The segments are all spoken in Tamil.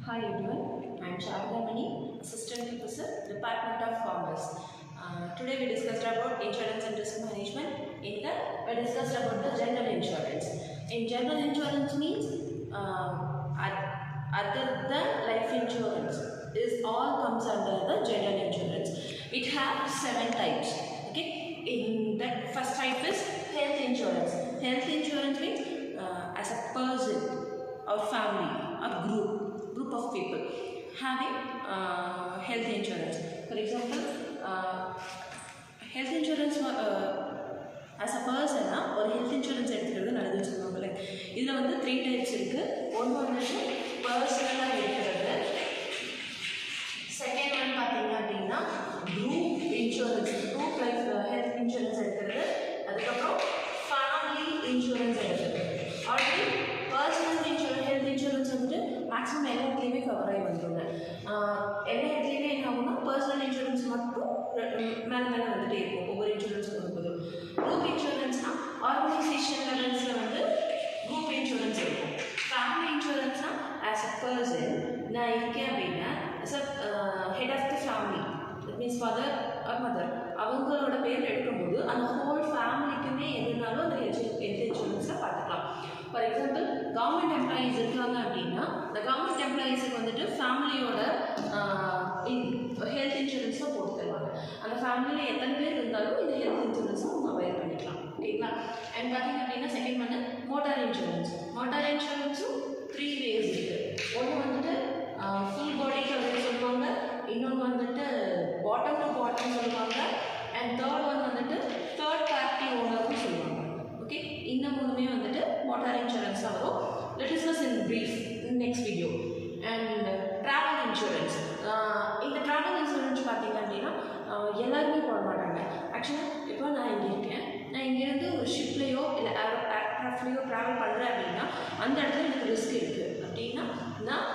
Hi everyone, I am Sharada Mani, Assistant Professor, Department of Commerce. Today we discussed about insurance and risk management. In that, we discussed about the general insurance. In general insurance means other than life insurance is all comes under the general insurance. It has 7 types. Okay, in that first type is health insurance. Health insurance means as a person or family or group of people having health insurance. For example, health insurance as a person or health insurance எடுத்துக்கிறது நல்லதுன்னு சொல்லுவாங்க. லைக் இதில் வந்து 3 டைப்ஸ் இருக்குது. ஒன்று வந்து பர்சனலாக இருக்கிறது. செகண்ட் ஒன் பார்த்தீங்க அப்படின்னா group insurance, group life health insurance எடுக்கிறது. அதுக்கப்புறம் ஃபேமிலி இன்சூரன்ஸ் எடுக்கிறது. Already personal insurance health insurance வந்துட்டு மேக்ஸிமம் எல்லா இடத்துலையுமே கவர் ஆகி வந்துடுங்க. எல்லா இடத்துலையுமே என்ன ஆகும்னா பர்சனல் இன்சூரன்ஸ் மட்டும் மேலே வந்துகிட்டே இருக்கும் ஒவ்வொரு இன்சூரன்ஸ் வரும்போது. குரூப் இன்சூரன்ஸ்னால் ஆர்கனைசேஷன் லெவல்ஸில் வந்து குரூப் இன்சூரன்ஸ் இருக்கும். ஃபேமிலி இன்சூரன்ஸ்னால் ஆஸ் அ பர்சன் நான் இருக்கேன் அப்படின்னா as a head of the family, that means father or mother, அவங்களோட பேர் எடுக்கும்போது அந்த ஹோல் ஃபேமிலிக்குமே எதுனாலும் அந்த ஹெல்த் இன்சூரன்ஸில் பார்த்துக்கலாம். ஃபார் எக்ஸாம்பிள் கவர்மெண்ட் எம்ப்ளாயீஸ் இருக்காங்க அப்படின்னா இந்த கவர்மெண்ட் எம்ப்ளாயீஸுக்கு வந்துட்டு ஃபேமிலியோட ஹெல்த் இன்சூரன்ஸில் போட்டு தருவாங்க. அந்த ஃபேமிலியில் எத்தனை பேர் இருந்தாலும் இந்த ஹெல்த் இன்சூரன்ஸும் அவங்க அவைல் பண்ணிக்கலாம். ஓகேங்களா? அண்ட் பார்த்தீங்க அப்படின்னா செகண்ட் வந்து மோட்டார் இன்சூரன்ஸ். மோட்டார் இன்சூரன்ஸும் 3 வேஸ் இருக்குது. ஒன்று வந்துட்டு ஃபுல் பாடி கவரேஜ் சொல்லுவாங்க, இன்னொன்று வந்துட்டு பாட்டம் டு பாட்டம் சொல்லுவாங்க, அண்ட் தேர்ட் ஒன் வந்துட்டு தேர்ட் பார்ட்டி ஓனர்னு சொல்லுவாங்க. ஓகே, இந்த மூணுமே வந்துட்டு மோட்டார் இன்சூரன்ஸாக வரும். Let is discuss in brief in next video. And travel insurance. இந்த ட்ராவல் இன்சூரன்ஸ் பார்த்தீங்க அப்படின்னா எல்லாருமே போட மாட்டாங்க. ஆக்சுவலாக இப்போ நான் இங்கே இருக்கேன், நான் இங்கேருந்து ஒரு ஷிப்லேயோ இல்லை ஏர்க்ராஃப்ட்லேயோ ட்ராவல் பண்ணுறேன் அப்படின்னா அந்த இடத்துல எனக்கு ரிஸ்க் இருக்குது அப்படின்னா நான்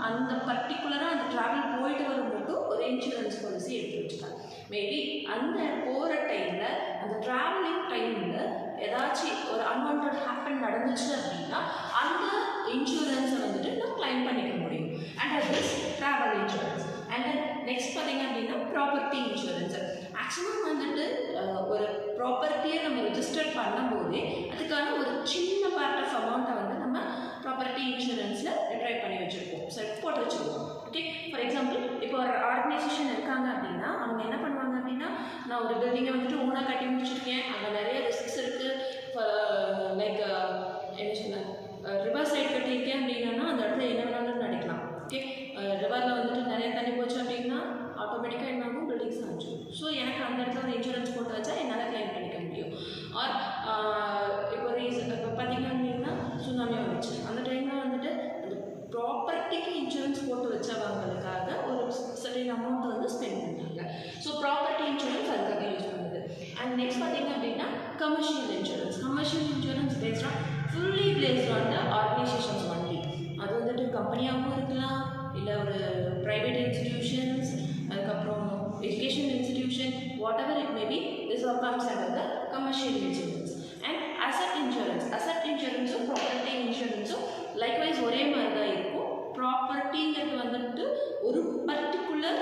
அந்த பர்டிகுலராக அந்த ட்ராவல் போயிட்டு வரும்போது ஒரு இன்சூரன்ஸ் பாலிசி எடுத்து வச்சுட்டேன். மேபி அந்த போகிற டைமில் அந்த ட்ராவலிங் டைமில் ஏதாச்சும் ஒரு அன்வான்ட் ஹேப்பன் நடந்துச்சு அப்படின்னா அந்த இன்சூரன்ஸை வந்துட்டு நான் கிளைம் பண்ணிக்க முடியும். அண்ட் அது travel insurance. And then next பார்த்தீங்க அப்படின்னா ப்ராப்பர்ட்டி இன்சூரன்ஸ். ஆக்சுவலாக வந்துட்டு ஒரு ப்ராப்பர்ட்டியை நம்ம ரெஜிஸ்டர் பண்ணும்போதே அதுக்கான ஒரு சின்ன பார்ட் ஆஃப் அமௌண்ட்டை வந்து நம்ம ப்ராப்பர்ட்டி இன்சூரன்ஸில் ரிட்ரைவ் பண்ணி வச்சுருப்போம், செட் போட்டு வச்சுருப்போம். ஓகே, ஃபார் எக்ஸாம்பிள் இப்போ ஒரு ஆர்கனைசேஷன் இருக்காங்க அப்படின்னா அவங்க என்ன பண்ணுவாங்க அப்படின்னா நான் ஒரு பில்டிங்கை வந்துட்டு ஓனாக கட்டி முடிச்சிருக்கேன், அங்கே நிறைய ரிஸ்க்ஸ் இருக்குது, லைக் என்ன சொன்ன ரிவர் சைட் கட்டியிருக்கேன் அப்படின்னா அந்த இடத்துல என்ன வேணாலும் நடக்கலாம். ஓகே, ரிவரில் வந்துட்டு நிறைய தண்ணி போச்சு அப்படின்னா ஆட்டோமேட்டிக்காக என்ன ஆகும், பில்டிங்ஸ் அழிச்சிடும். ஸோ எனக்கு அந்த இடத்துல ஒரு இன்சூரன்ஸ் போட்டு வச்சா என்னால் கிளைம் பண்ணிக்க முடியும். ஆர் இப்போ இப்போ பார்த்தீங்க அப்படின்னா சுனாமி வந்துச்சு, அந்த டைமில் வந்துட்டு அந்த ப்ராப்பர்ட்டிக்கு இன்சூரன்ஸ் போட்டு வச்சவங்களுக்காக ஒரு சர்டன் அமௌண்ட் வந்து ஸ்பெண்ட் பண்ணுறாங்க. ஸோ ப்ராப்பர்ட்டி இன்சூரன்ஸ் அதுக்காக யூஸ் பண்ணுது. அண்ட் நெக்ஸ்ட் பார்த்தீங்க அப்படின்னா commercial insurance. Commercial insurance based on fully based on the organisations only. அது வந்துட்டு கம்பெனியாகவும் இருக்கலாம், இல்லை ஒரு ப்ரைவேட் இன்ஸ்டிடியூஷன்ஸ், அதுக்கப்புறம் education institution, whatever it maybe, this all comes under the commercial insurance. And asset insurance. Asset இன்சூரன்ஸும் ப்ராப்பர்ட்டி இன்சூரன்ஸும் லைக்வைஸ் ஒரே மாதிரி தான் இருக்கும். ப்ராப்பர்ட்டிங்கிறது வந்துட்டு ஒரு பர்டிகுலர்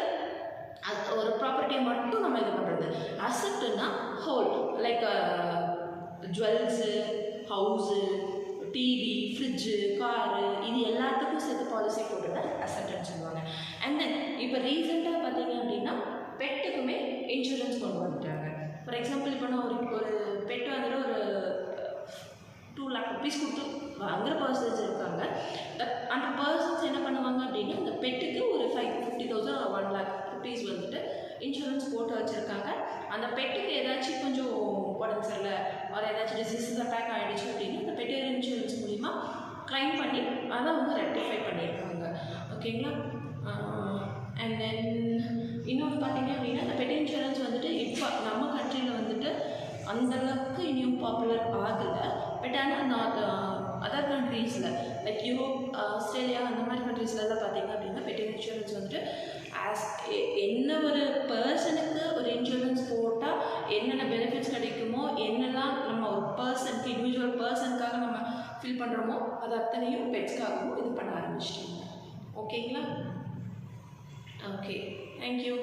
ஒரு ப்ராப்பர்ட்டியை மட்டும் நம்ம இது பண்ணுறது. அசட்டுன்னா whole, like jewels, house, TV, fridge, car, இது எல்லாத்துக்கும் சேர்த்து பாலிசி போட்டு தான் அசட்டுன்னு சொல்லுவாங்க. அண்ட் தென் இப்போ ரீசெண்டாக பார்த்தீங்க அப்படின்னா பெட்டுக்குமே இன்சூரன்ஸ் கொண்டு வந்துட்டாங்க. ஃபார் எக்ஸாம்பிள் இப்போ நான் ஒரு பெட்டு வந்துட்டு ஒரு 2 lakh rupees கொடுத்து வாங்குகிற பர்சன்ஸ் இருக்காங்க. அந்த பர்சன்ஸ் என்ன பண்ணுவாங்க அப்படின்னா அந்த பெட்டுக்கு ஒரு 50,000 or 1 lakh rupees வந்துட்டு இன்சூரன்ஸ் போட்டு வச்சுருக்காங்க. அந்த பெட்டுக்கு ஏதாச்சும் கொஞ்சம் உடம்பு சரியில்லை ஒரு ஏதாச்சும் டிசீஸஸ் அட்டாக் ஆகிடுச்சு அப்படின்னா அந்த பெட்டு இன்சூரன்ஸ் மூலிமா கிளைம் பண்ணி அதை அவங்க ரெக்டிஃபை பண்ணியிருக்காங்க. ஓகேங்களா? அண்ட் தென் இன்னொன்று பார்த்தீங்க அப்படின்னா அந்த பெட் இன்சூரன்ஸ் வந்துட்டு இப்போ நம்ம கண்ட்ரியில் வந்துட்டு அந்தளவுக்கு இன்னும் பாப்புலர் ஆகலை. பட் ஆனால் அதர் கண்ட்ரீஸில் லைக் யூரோப், ஆஸ்திரேலியா அந்த மாதிரி கண்ட்ரீஸ்லலாம் பார்த்தீங்க அப்படின்னா பெட் இன்சூரன்ஸ் வந்துட்டு என்ன ஒரு பர்சனுக்கு ஒரு இன்சூரன்ஸ் போட்டால் என்னென்ன பெனிஃபிட்ஸ் கிடைக்குமோ, என்னெல்லாம் நம்ம ஒரு பர்சனுக்கு இண்டிவிஜுவல் பர்சனுக்காக நம்ம ஃபில் பண்ணுறோமோ அது அத்தனையும் பெட்ஸ்க்காகவும் இது பண்ண ஆரம்பிச்சிட்டாங்க. ஓகேங்களா? Okay, thank you.